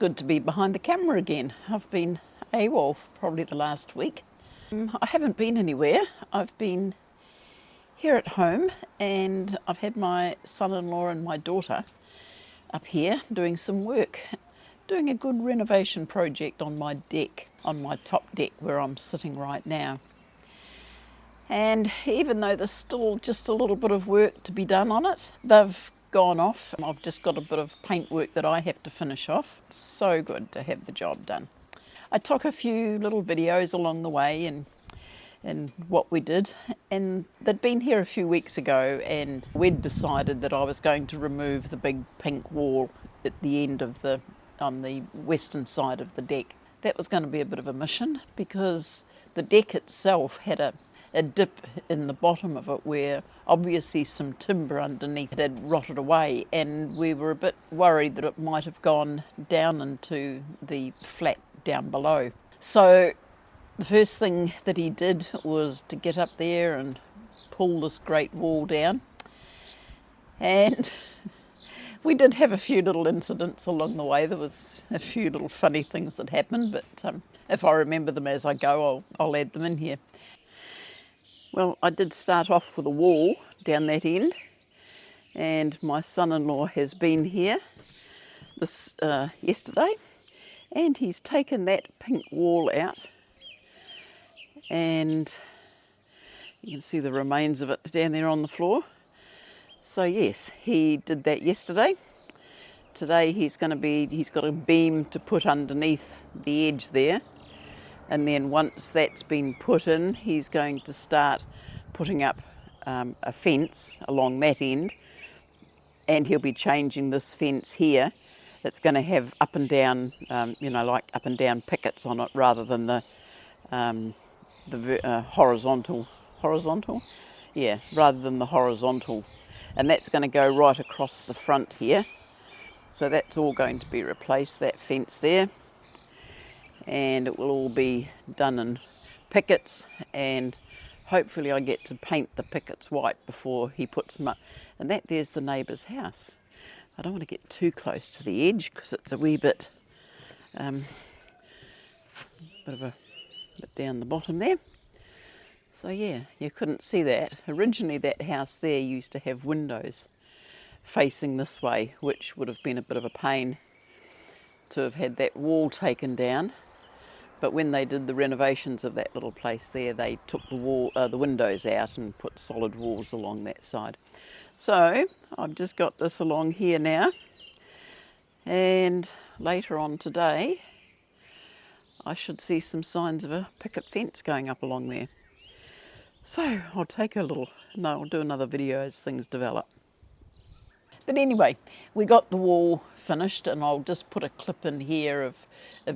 good to be behind the camera again. I've been AWOL for probably the last week. I haven't been anywhere. I've been here at home and I've had my son-in-law and my daughter up here doing some work, doing a good renovation project on my deck, on my top deck where I'm sitting right now. And even though there's still just a little bit of work to be done on it, they've gone off. I've just got a bit of paintwork that I have to finish off. It's so good to have the job done. I took a few little videos along the way and what we did, and they'd been here a few weeks ago and we'd decided that I was going to remove the big pink wall at the end of on the western side of the deck. That was going to be a bit of a mission because the deck itself had a dip in the bottom of it where obviously some timber underneath it had rotted away, and we were a bit worried that it might have gone down into the flat down below. So the first thing that he did was to get up there and pull this great wall down, and we did have a few little incidents along the way. There was a few little funny things that happened, but if I remember them as I go, I'll add them in here. Well, I did start off with a wall down that end, and my son-in-law has been here yesterday, and he's taken that pink wall out, and you can see the remains of it down there on the floor. So yes, he did that yesterday. Today he's got a beam to put underneath the edge there. And then once that's been put in, he's going to start putting up a fence along that end, and he'll be changing this fence here. It's going to have up and down, like up and down pickets on it rather than the horizontal. Horizontal? Yeah, rather than the horizontal. And that's going to go right across the front here. So that's all going to be replaced, that fence there. And it will all be done in pickets, and hopefully I get to paint the pickets white before he puts them up. And there's the neighbour's house. I don't want to get too close to the edge because it's a wee bit down the bottom there. So yeah, you couldn't see that. Originally that house there used to have windows facing this way, which would have been a bit of a pain to have had that wall taken down. But when they did the renovations of that little place there, they took the windows out and put solid walls along that side. So I've just got this along here now, and later on today I should see some signs of a picket fence going up along there. So I'll do another video as things develop. But anyway, we got the wall finished, and I'll just put a clip in here of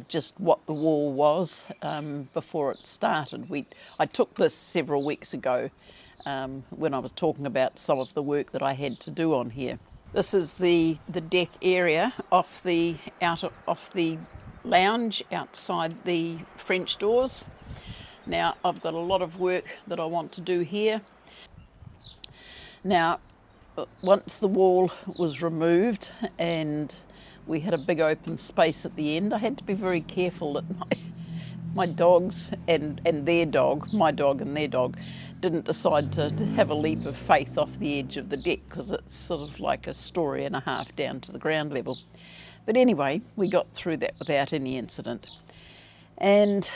just what the wall was before it started. I took this several weeks ago when I was talking about some of the work that I had to do on here. This is the deck area off the lounge outside the French doors. Now I've got a lot of work that I want to do here. Now, once the wall was removed and we had a big open space at the end, I had to be very careful that my dogs and their dog, my dog and their dog, didn't decide to have a leap of faith off the edge of the deck, because it's sort of like a story and a half down to the ground level. But anyway, we got through that without any incident. And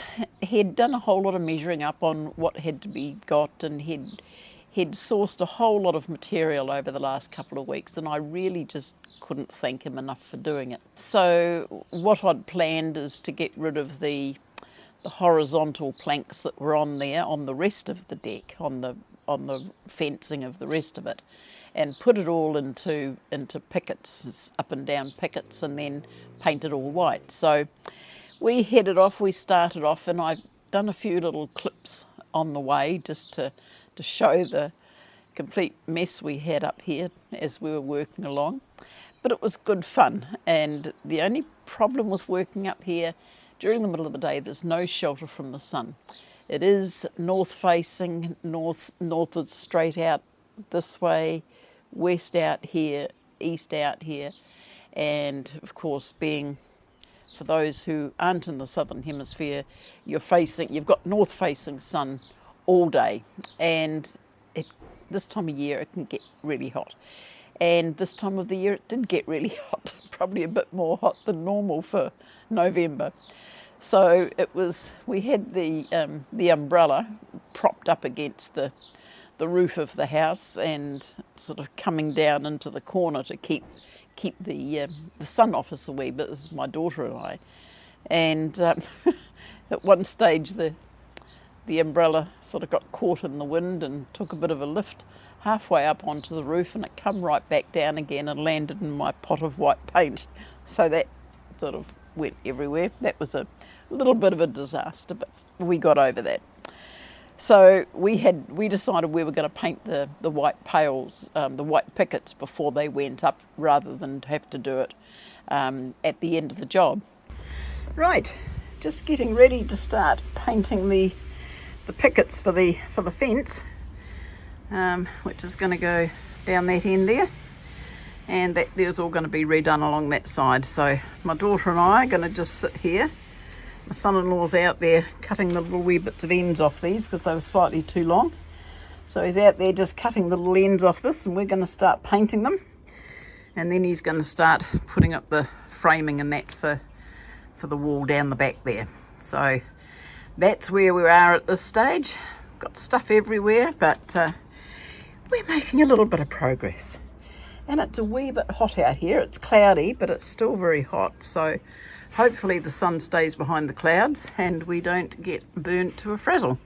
he'd done a whole lot of measuring up on what had to be got, and he'd sourced a whole lot of material over the last couple of weeks, and I really just couldn't thank him enough for doing it. So what I'd planned is to get rid of the horizontal planks that were on there on the rest of the deck, on the fencing of the rest of it, and put it all into pickets, up and down pickets, and then paint it all white. So we started off, and I've done a few little clips on the way just to show the complete mess we had up here as we were working along. But it was good fun, and the only problem with working up here during the middle of the day, there's no shelter from the sun. It is north facing, north is straight out this way, west out here, east out here, and of course being for those who aren't in the southern hemisphere, you've got north facing sun all day, and this time of year it can get really hot. And this time of the year it did get really hot, probably a bit more hot than normal for November. So we had the umbrella propped up against the roof of the house and sort of coming down into the corner to keep the sun off us a wee bit. This is my daughter and I. And at one stage the umbrella sort of got caught in the wind and took a bit of a lift halfway up onto the roof, and it come right back down again and landed in my pot of white paint. So that sort of went everywhere. That was a little bit of a disaster, but we got over that. So we decided we were going to paint the white pails, the white pickets before they went up, rather than have to do it at the end of the job. Right, just getting ready to start painting the pickets for the fence, which is going to go down that end there, and there's all going to be redone along that side. So my daughter and I are going to just sit here. My son-in-law's out there cutting the little wee bits of ends off these because they were slightly too long. So he's out there just cutting the little ends off this, and we're going to start painting them. And then he's going to start putting up the framing and that for the wall down the back there. So that's where we are at this stage. Got stuff everywhere, but we're making a little bit of progress. And it's a wee bit hot out here. It's cloudy, but it's still very hot. So hopefully the sun stays behind the clouds and we don't get burnt to a frazzle.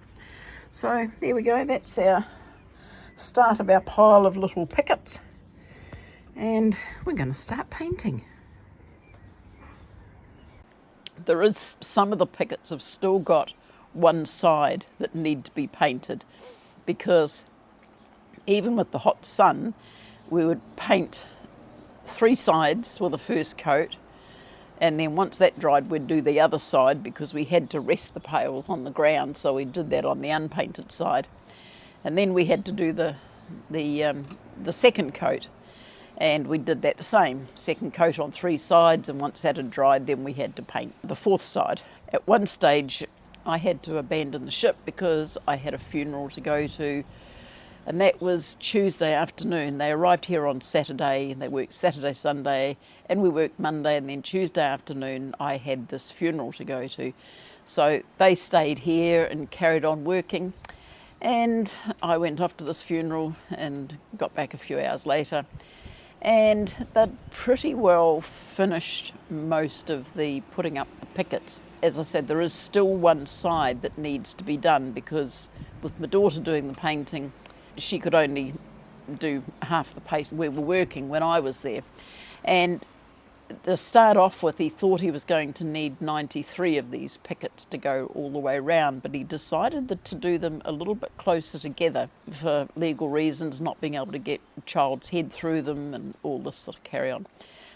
So there we go. That's our start of our pile of little pickets. And we're going to start painting. There is some of the pickets have still got one side that need to be painted, because even with the hot sun, we would paint 3 sides with the first coat, and then once that dried we'd do the other side, because we had to rest the pails on the ground, so we did that on the unpainted side. And then we had to do the second coat, and we did that the same, second coat on 3 sides, and once that had dried then we had to paint the 4th side. At one stage I had to abandon the ship because I had a funeral to go to, and that was Tuesday afternoon. They arrived here on Saturday, and they worked Saturday, Sunday, and we worked Monday, and then Tuesday afternoon I had this funeral to go to. So they stayed here and carried on working, and I went off to this funeral and got back a few hours later, and they'd pretty well finished most of the putting up the pickets. As I said, there is still one side that needs to be done, because with my daughter doing the painting, she could only do half the pace we were working when I was there. And to start off with, he thought he was going to need 93 of these pickets to go all the way around, but he decided to do them a little bit closer together for legal reasons, not being able to get a child's head through them and all this sort of carry on.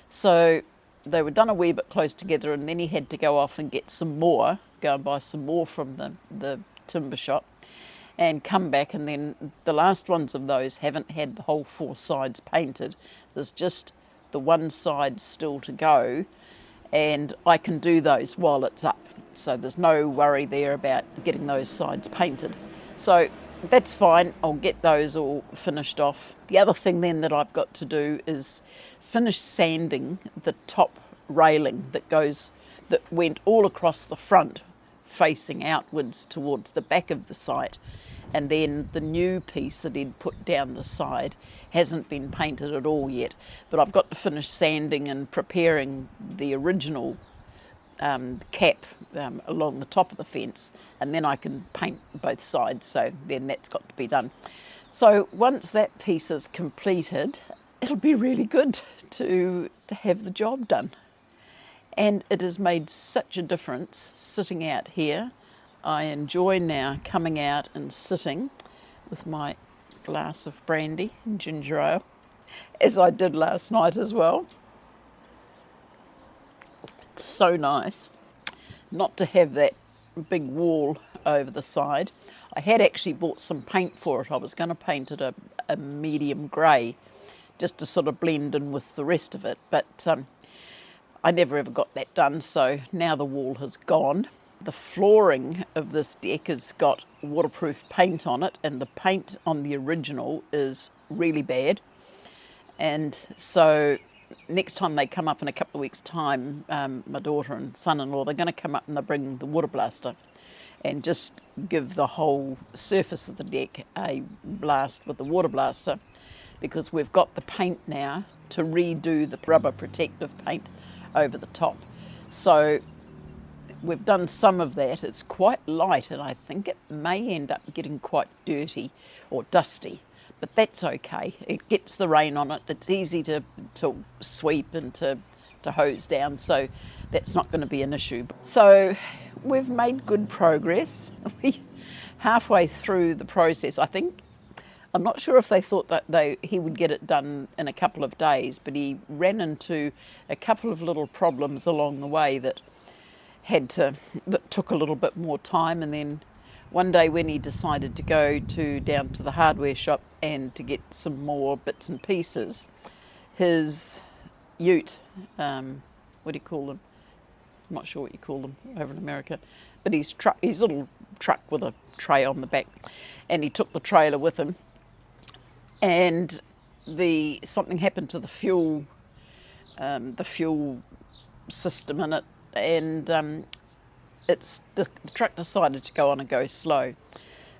So they were done a wee bit close together, and then he had to go off and get some more, go and buy some more from the timber shop, and come back, and then the last ones of those haven't had the whole 4 sides painted. There's just the one side still to go, and I can do those while it's up. So there's no worry there about getting those sides painted. So that's fine, I'll get those all finished off. The other thing then that I've got to do is finish sanding the top railing that went all across the front, facing outwards towards the back of the site, and then the new piece that he'd put down the side hasn't been painted at all yet, but I've got to finish sanding and preparing the original cap along the top of the fence, and then I can paint both sides, so then that's got to be done. So once that piece is completed, it'll be really good to have the job done. And it has made such a difference sitting out here. I enjoy now coming out and sitting with my glass of brandy and ginger ale, as I did last night as well. It's so nice not to have that big wall over the side. I had actually bought some paint for it. I was going to paint it a medium grey, just to sort of blend in with the rest of it, but I never ever got that done, so now the wall has gone. The flooring of this deck has got waterproof paint on it, and the paint on the original is really bad. And so next time they come up in a couple of weeks' time, my daughter and son-in-law, they're going to come up and they'll bring the water blaster and just give the whole surface of the deck a blast with the water blaster, because we've got the paint now to redo the rubber protective paint over the top. So we've done some of that. It's quite light, and I think it may end up getting quite dirty or dusty, but that's okay. It gets the rain on it. It's easy to sweep and to hose down, so that's not going to be an issue. So we've made good progress. We're halfway through the process, I think. I'm not sure if they thought that he would get it done in a couple of days, but he ran into a couple of little problems along the way that took a little bit more time. And then one day when he decided to go down to the hardware shop and to get some more bits and pieces, his ute, what do you call them? I'm not sure what you call them over in America, but his little truck with a tray on the back, and he took the trailer with him, and something happened to the fuel system in it, and the truck decided to go on and go slow.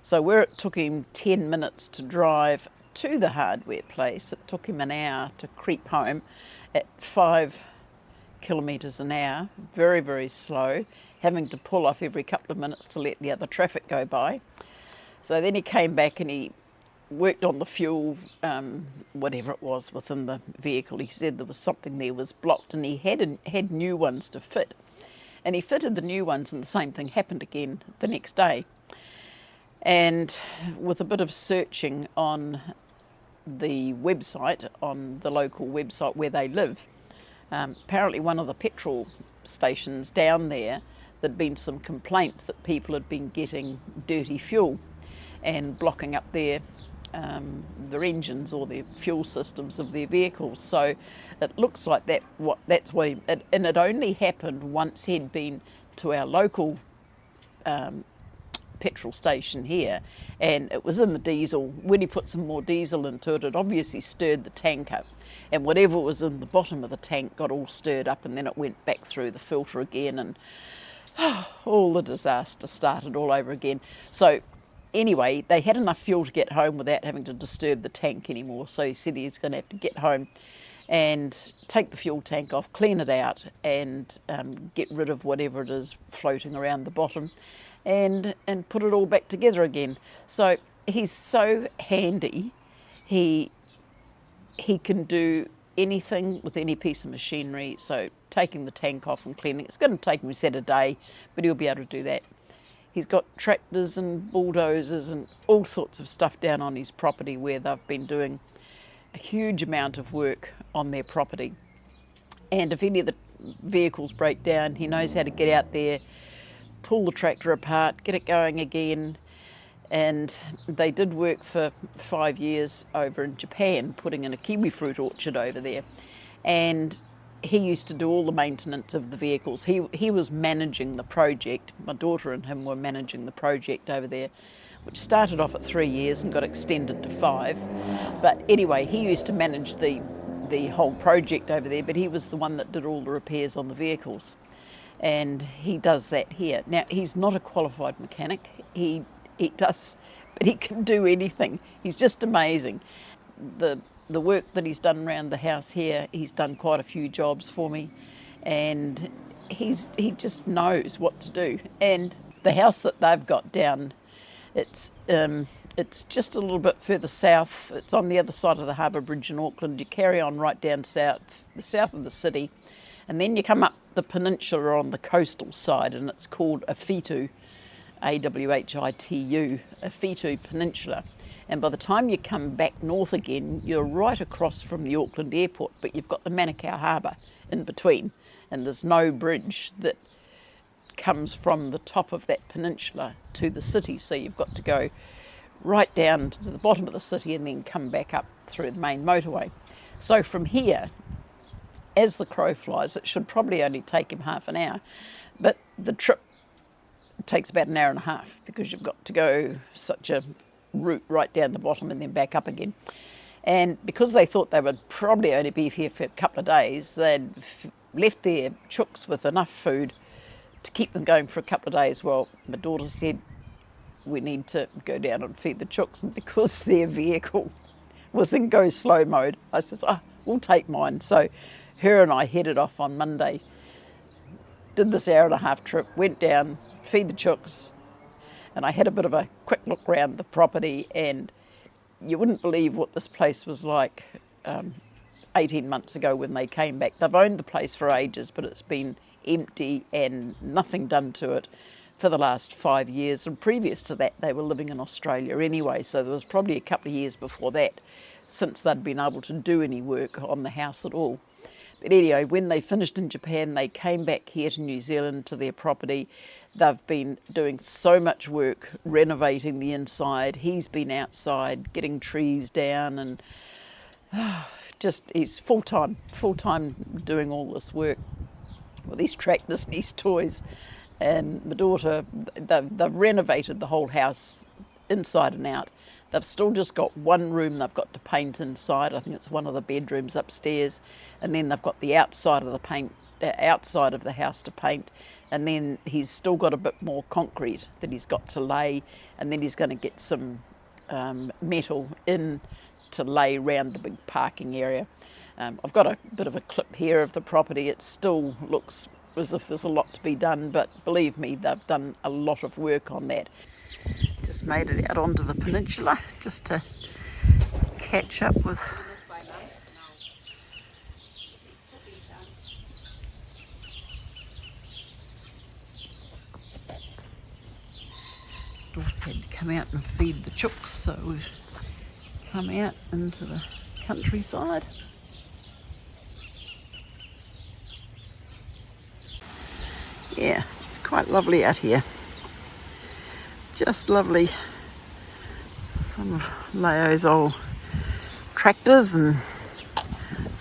So where it took him 10 minutes to drive to the hardware place, it took him an hour to creep home at 5 kilometres an hour, very, very slow, having to pull off every couple of minutes to let the other traffic go by. So then he came back and he worked on the fuel, whatever it was within the vehicle. He said there was something there was blocked, and he had new ones to fit. And he fitted the new ones, and the same thing happened again the next day. And with a bit of searching on the website, on the local website where they live, apparently one of the petrol stations down there, there'd been some complaints that people had been getting dirty fuel and blocking up their engines or their fuel systems of their vehicles. So it looks like and it only happened once he'd been to our local petrol station here, and it was in the diesel. When he put some more diesel into it, it obviously stirred the tank up, and whatever was in the bottom of the tank got all stirred up, and then it went back through the filter again, and all the disaster started all over again. So anyway, they had enough fuel to get home without having to disturb the tank anymore. So he said he's going to have to get home and take the fuel tank off, clean it out, and get rid of whatever it is floating around the bottom, and put it all back together again. So he's so handy. He can do anything with any piece of machinery. So taking the tank off and cleaning, it's going to take him, he said, a day, but he'll be able to do that. He's got tractors and bulldozers and all sorts of stuff down on his property where they've been doing a huge amount of work on their property. And if any of the vehicles break down, he knows how to get out there, pull the tractor apart, get it going again. And they did work for 5 years over in Japan, putting in a kiwi fruit orchard over there. And he used to do all the maintenance of the vehicles. He was managing the project. My daughter and him were managing the project over there, which started off at 3 years and got extended to 5. But anyway, he used to manage the whole project over there, but he was the one that did all the repairs on the vehicles. And he does that here. Now, he's not a qualified mechanic. He does, but he can do anything. He's just amazing. The work that he's done around the house here, he's done quite a few jobs for me, and he just knows what to do. And the house that they've got down, it's just a little bit further south. It's on the other side of the Harbour Bridge in Auckland. You carry on right down south, the south of the city, and then you come up the peninsula on the coastal side, and it's called Awhitu, Awhitu, Awhitu Peninsula. And by the time you come back north again, you're right across from the Auckland airport, but you've got the Manukau Harbour in between, and there's no bridge that comes from the top of that peninsula to the city, so you've got to go right down to the bottom of the city and then come back up through the main motorway. So from here, as the crow flies. It should probably only take him half an hour, but the trip takes about an hour and a half because you've got to go such a route right down the bottom and then back up again. And because they thought they would probably only be here for a couple of days, they'd left their chooks with enough food to keep them going for a couple of days. Well, my daughter said, we need to go down and feed the chooks, and because their vehicle was in go slow mode, I said, we'll take mine. So her and I headed off on Monday, did this hour and a half trip, went down, feed the chooks, and I had a bit of a quick look around the property, and you wouldn't believe what this place was like 18 months ago when they came back. They've owned the place for ages, but it's been empty and nothing done to it for the last 5 years. And previous to that, they were living in Australia anyway, so there was probably a couple of years before that since they'd been able to do any work on the house at all. But anyway, when they finished in Japan, they came back here to New Zealand to their property. They've been doing so much work renovating the inside. He's been outside getting trees down, and he's full-time doing all this work with these tractors and these toys. And my daughter, they've renovated the whole house inside and out. They've still just got one room they've got to paint inside. I think it's one of the bedrooms upstairs, and then they've got the outside of the house to paint. And then he's still got a bit more concrete that he's got to lay, and then he's going to get some metal in to lay around the big parking area. I've got a bit of a clip here of the property. It still looks as if there's a lot to be done, but believe me, they've done a lot of work on that. Just made it out onto the peninsula just to catch up with daughter had to come out and feed the chooks, so we've come out into the countryside. Yeah, it's quite lovely out here. Just lovely. Some of Leo's old tractors and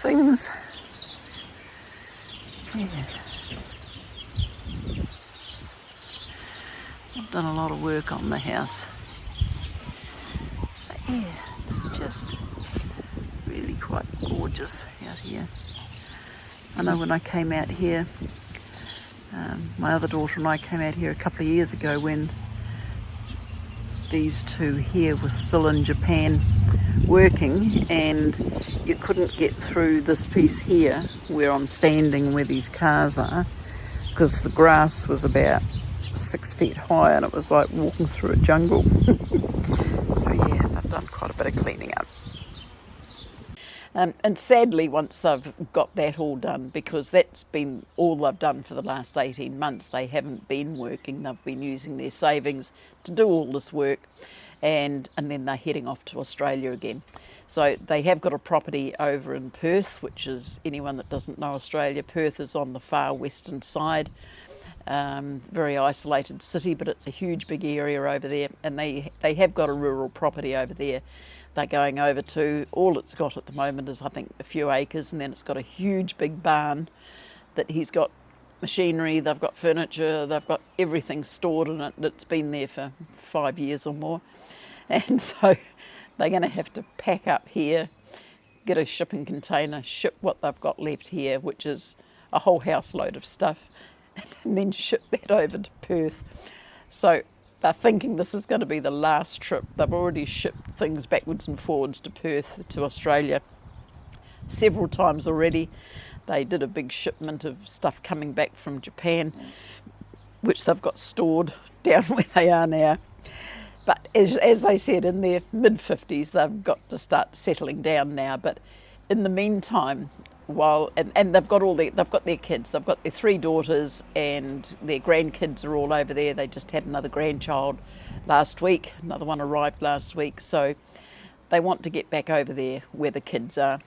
things. Yeah. I've done a lot of work on the house. But yeah, it's just really quite gorgeous out here. I know when I came out here, my other daughter and I came out here a couple of years ago when these two here were still in Japan working, and you couldn't get through this piece here where I'm standing, where these cars are, because the grass was about 6 feet high and it was like walking through a jungle. So yeah, they've done quite a bit of cleaning up. And sadly, once they've got that all done, because that's been all they've done for the last 18 months, they haven't been working, they've been using their savings to do all this work, and then they're heading off to Australia again. So they have got a property over in Perth, which is, anyone that doesn't know Australia, Perth is on the far western side. Very isolated city, but it's a huge big area over there, and they have got a rural property over there. They're going over to, all it's got at the moment is I think a few acres, and then it's got a huge big barn that he's got machinery, they've got furniture, they've got everything stored in it that's been there for 5 years or more. And so they're going to have to pack up here, get a shipping container, ship what they've got left here, which is a whole house load of stuff, and then ship that over to Perth. So they're thinking this is going to be the last trip. They've already shipped things backwards and forwards to Perth, to Australia, several times already. They did a big shipment of stuff coming back from Japan, which they've got stored down where they are now. But as they said, in their mid-50s, they've got to start settling down now. But in the meantime, and they've got their kids, they've got their 3 daughters, and their grandkids are all over there. They just had another grandchild last week, another one arrived last week, so they want to get back over there where the kids are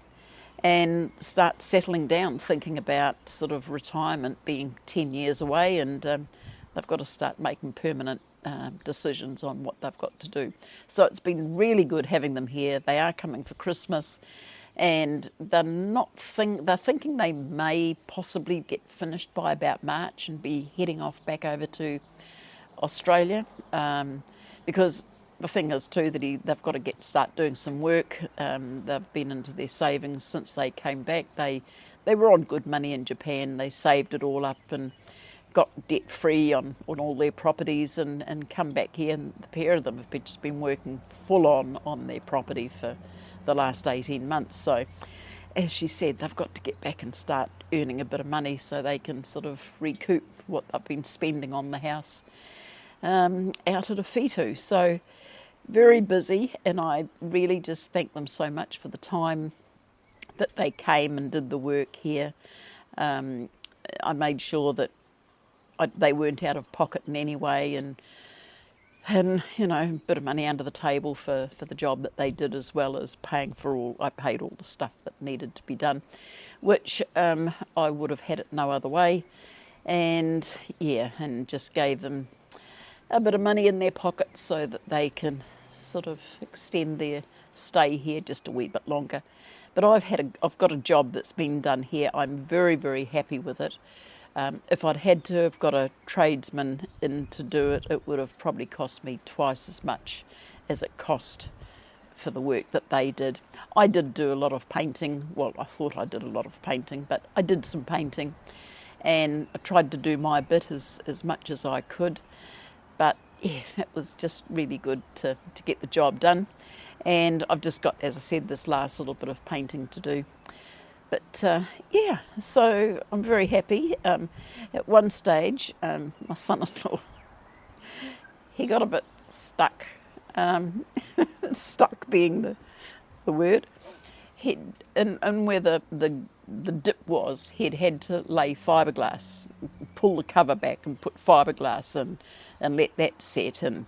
and start settling down, thinking about sort of retirement being 10 years away, and they've got to start making permanent decisions on what they've got to do. So it's been really good having them here. They are coming for Christmas, and they're thinking they may possibly get finished by about March and be heading off back over to Australia, because the thing is too that they've got to start doing some work. They've been into their savings since they came back. They were on good money in Japan. They saved it all up and got debt free on all their properties, and come back here, and the pair of them have just been working full on their property for the last 18 months. So as she said, they've got to get back and start earning a bit of money so they can sort of recoup what they've been spending on the house out at a Fitu. So very busy, and I really just thank them so much for the time that they came and did the work here. I made sure that they weren't out of pocket in any way, and you know, a bit of money under the table for the job that they did, as well as I paid all the stuff that needed to be done, which I would have had it no other way. And just gave them a bit of money in their pockets so that they can sort of extend their stay here just a wee bit longer. But I've got a job that's been done here. I'm very, very happy with it. If I'd had to have got a tradesman in to do it, it would have probably cost me twice as much as it cost for the work that they did. I did do a lot of painting. Well, I thought I did a lot of painting, but I did some painting, and I tried to do my bit as much as I could. But yeah, it was just really good to get the job done. And I've just got, as I said, this last little bit of painting to do. But so I'm very happy. At one stage, my son-in-law, he got a bit stuck. Stuck being the word. And where the dip was, he'd had to lay fiberglass, pull the cover back and put fiberglass in, and let that set and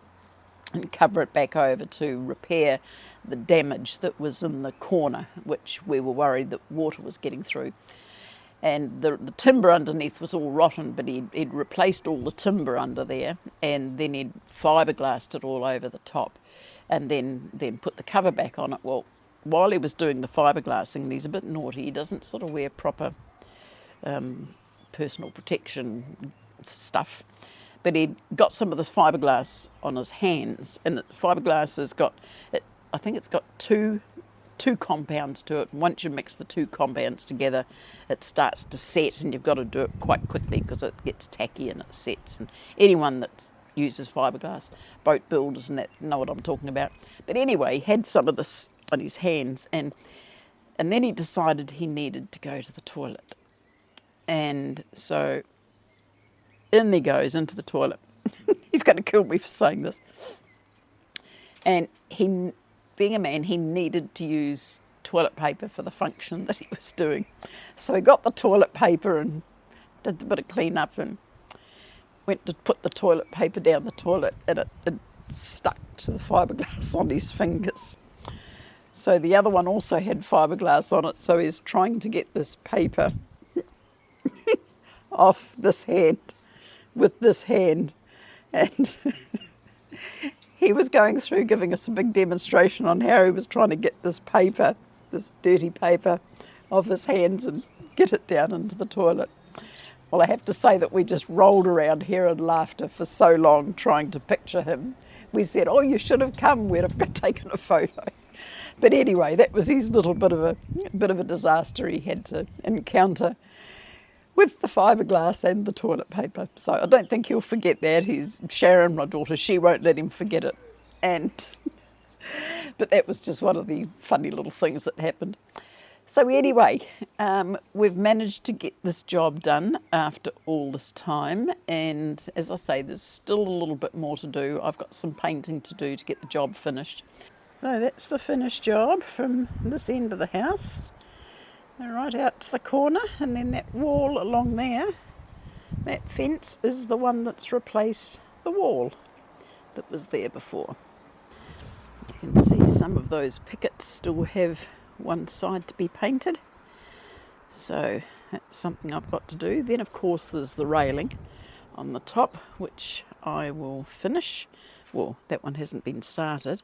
cover it back over to repair the damage that was in the corner, which we were worried that water was getting through. And the timber underneath was all rotten, but he'd replaced all the timber under there, and then he'd fiberglassed it all over the top, and then put the cover back on it. Well, while he was doing the fiberglassing, and he's a bit naughty, he doesn't sort of wear proper personal protection stuff, but he'd got some of this fiberglass on his hands, and the fiberglass has got, I think it's got two compounds to it. Once you mix the two compounds together, it starts to set, and you've got to do it quite quickly because it gets tacky and it sets. And anyone that uses fiberglass, boat builders and that, know what I'm talking about. But anyway, he had some of this on his hands, and then he decided he needed to go to the toilet. And so in he goes into the toilet. He's going to kill me for saying this. And he, being a man, he needed to use toilet paper for the function that he was doing. So he got the toilet paper and did a bit of clean up and went to put the toilet paper down the toilet, and it stuck to the fiberglass on his fingers. So the other one also had fiberglass on it, so he's trying to get this paper off this hand with this hand. And he was going through giving us a big demonstration on how he was trying to get this paper, this dirty paper, off his hands and get it down into the toilet. Well, I have to say that we just rolled around here in laughter for so long trying to picture him. We said, oh, you should have come, we'd have taken a photo. But anyway, that was his little bit of a disaster he had to encounter with the fiberglass and the toilet paper. So I don't think he'll forget that. Sharon, my daughter, she won't let him forget it. But that was just one of the funny little things that happened. So anyway, we've managed to get this job done after all this time. And as I say, there's still a little bit more to do. I've got some painting to do to get the job finished. So that's the finished job from this end of the house. Right out to the corner, and then that wall along there, that fence is the one that's replaced the wall that was there before. You can see some of those pickets still have one side to be painted, so that's something I've got to do. Then of course there's the railing on the top, which I will finish. Well, that one hasn't been started,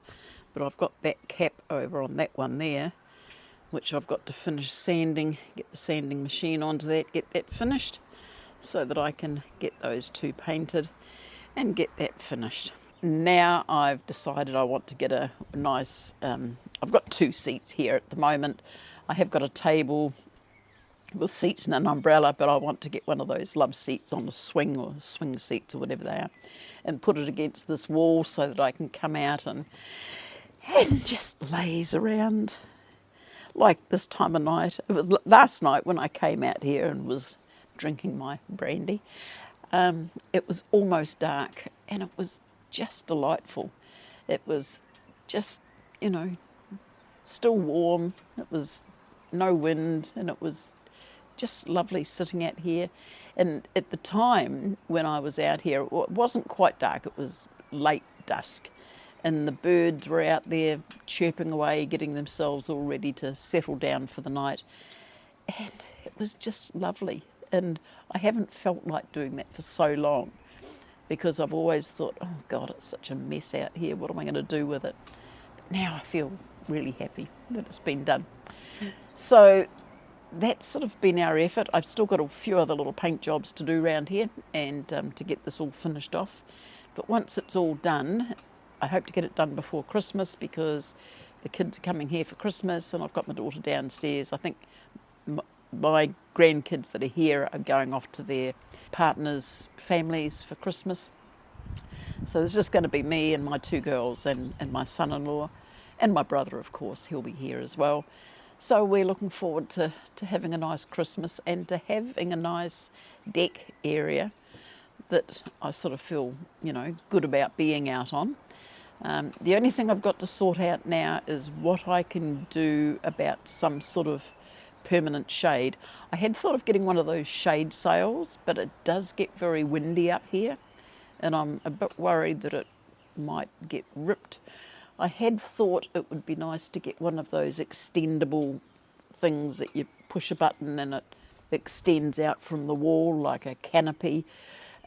but I've got that cap over on that one there. which I've got to finish sanding, get the sanding machine onto that, get that finished so that I can get those two painted and get that finished. Now I've decided I want to get a nice, I've got 2 seats here at the moment. I have got a table with seats and an umbrella, but I want to get one of those love seats on a swing, or swing seats or whatever they are, and put it against this wall so that I can come out and just laze around like this time of night. It was last night when I came out here and was drinking my brandy. It was almost dark and it was just delightful. It was just, you know, still warm. It was no wind and it was just lovely sitting out here. And at the time when I was out here, it wasn't quite dark, it was late dusk. And the birds were out there chirping away, getting themselves all ready to settle down for the night. And it was just lovely. And I haven't felt like doing that for so long, because I've always thought, oh God, it's such a mess out here. What am I going to do with it? But now I feel really happy that it's been done. So that's sort of been our effort. I've still got a few other little paint jobs to do around here and to get this all finished off. But once it's all done, I hope to get it done before Christmas, because the kids are coming here for Christmas and I've got my daughter downstairs. I think my grandkids that are here are going off to their partners' families for Christmas. So there's just going to be me and my 2 girls and my son-in-law and my brother, of course. He'll be here as well. So we're looking forward to having a nice Christmas and to having a nice deck area that I sort of feel, you know, good about being out on. The only thing I've got to sort out now is what I can do about some sort of permanent shade. I had thought of getting one of those shade sails, but it does get very windy up here and I'm a bit worried that it might get ripped. I had thought it would be nice to get one of those extendable things that you push a button and it extends out from the wall like a canopy,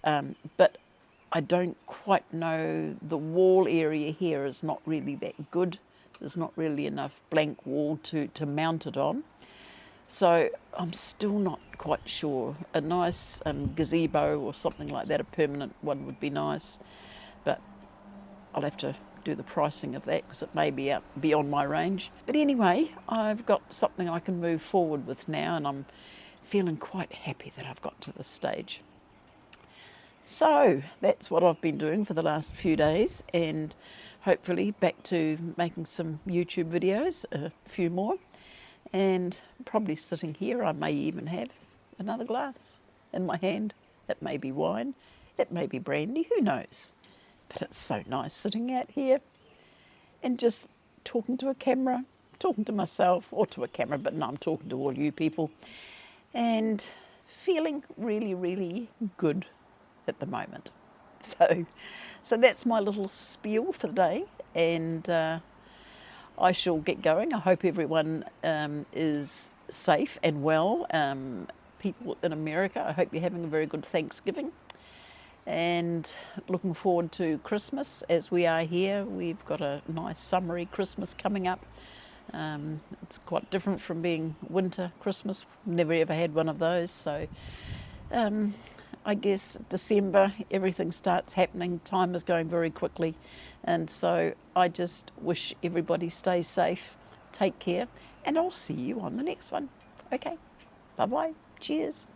but I don't quite know. The wall area here is not really that good. There's not really enough blank wall to mount it on. So I'm still not quite sure. A nice gazebo or something like that, a permanent one would be nice. But I'll have to do the pricing of that because it may be out beyond my range. But anyway, I've got something I can move forward with now and I'm feeling quite happy that I've got to this stage. So that's what I've been doing for the last few days, and hopefully back to making some YouTube videos, a few more, and probably sitting here I may even have another glass in my hand. It may be wine, it may be brandy, who knows. But it's so nice sitting out here and just talking to a camera, talking to myself, or to a camera, but no, I'm talking to all you people, and feeling really, really good at the moment. So that's my little spiel for today, and I shall get going. I hope everyone is safe and well. People in America, I hope you're having a very good Thanksgiving and looking forward to Christmas as we are here. We've got a nice summery Christmas coming up. It's quite different from being winter Christmas. Never ever had one of those, so I guess December, everything starts happening. Time is going very quickly. And so I just wish everybody stays safe, take care, and I'll see you on the next one. Okay, bye-bye. Cheers.